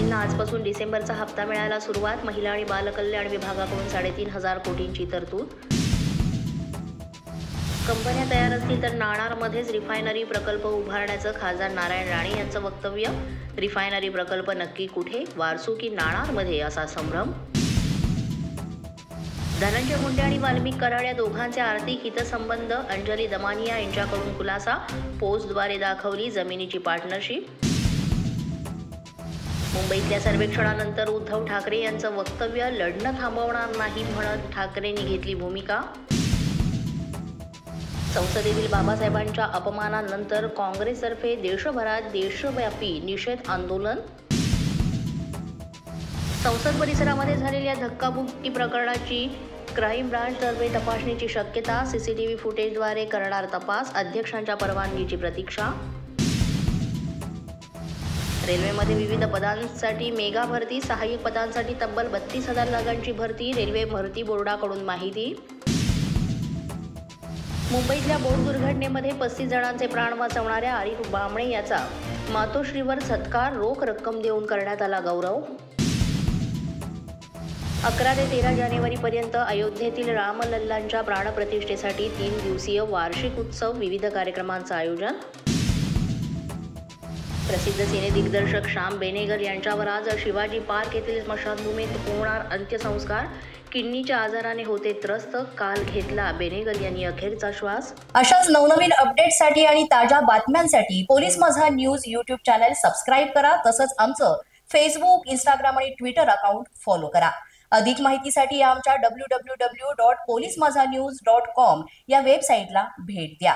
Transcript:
मुलींना आजपासून डिसेंबरचा हप्ता मिळायला सुरुवात. महिला आणि बालकल्याण विभागाकडून 3,500 कोटींची तरतूद. कंपन्या तयार असतील तर नाणारमध्येच रिफायनरी प्रकल्प उभारण्याचं खासदार नारायण राणे यांचं वक्तव्य. रिफायनरी प्रकल्प नक्की कुठे, वारसू की नाणारमध्ये, असा संभ्रम. धनंजय मुंडे आणि वाल्मिक कराड या दोघांचे आर्थिक हितसंबंध. अंजली दमानिया यांच्याकडून खुलासा. पोस्टद्वारे दाखवली जमिनीची पार्टनरशिप. मुंबईतल्या सर्वेक्षणानंतर उद्धव ठाकरे यांचं वक्तव्य. लढणं थांबवणार नाही म्हणत ठाकरेंनी घेतली भूमिका. संसदेतील बाबासाहेबांच्या अपमानानंतर काँग्रेसतर्फे देशभरात देशव्यापी निषेध आंदोलन. संसद परिसरामध्ये झालेल्या धक्काबुक्की प्रकरणाची क्राईम ब्रांचतर्फे तपासणीची शक्यता. सीसीटीव्ही फुटेजद्वारे करणार तपास. अध्यक्षांच्या परवानगीची प्रतीक्षा. रेल्वेमध्ये विविध पदांसाठी मेगा भरती. सहाय्यक पदांसाठी तब्बल 32,000 जागांची भरती. रेल्वे भरती बोर्डाकडून माहिती. मुंबईतल्या बोट दुर्घटनेमध्ये 35 जणांचे प्राण वाचवणाऱ्या आरिफ बामणे याचा मातोश्रीवर सत्कार. रोख रक्कम देऊन करण्यात आला गौरव. 11 ते 13 जानेवारीपर्यंत अयोध्येतील रामलल्लांच्या प्राणप्रतिष्ठेसाठी 3 दिवसीय वार्षिक उत्सव. विविध कार्यक्रमांचं आयोजन. प्रसिद्ध सिनेदिग्दर्शक श्याम बेनेगल यांच्यावर आज शिवाजी पार्क येथील स्मशानभूमीत होणार अंत्यसंस्कार. किडनीच्या आजाराने होते त्रस्त. काल घेतला बेनेगल यांनी अखेरचा श्वास. अशाच नवनवीन अपडेट्ससाठी आणि ताज्या बातम्यांसाठी पोलीस माझा न्यूज यूट्यूब चॅनल सबस्क्राईब करा. तसंच आमचं फेसबुक, इंस्टाग्राम आणि ट्विटर अकाउंट फॉलो करा. अधिक माहितीसाठी आमच्या www.polismazanews.com या वेबसाईटला भेट द्या.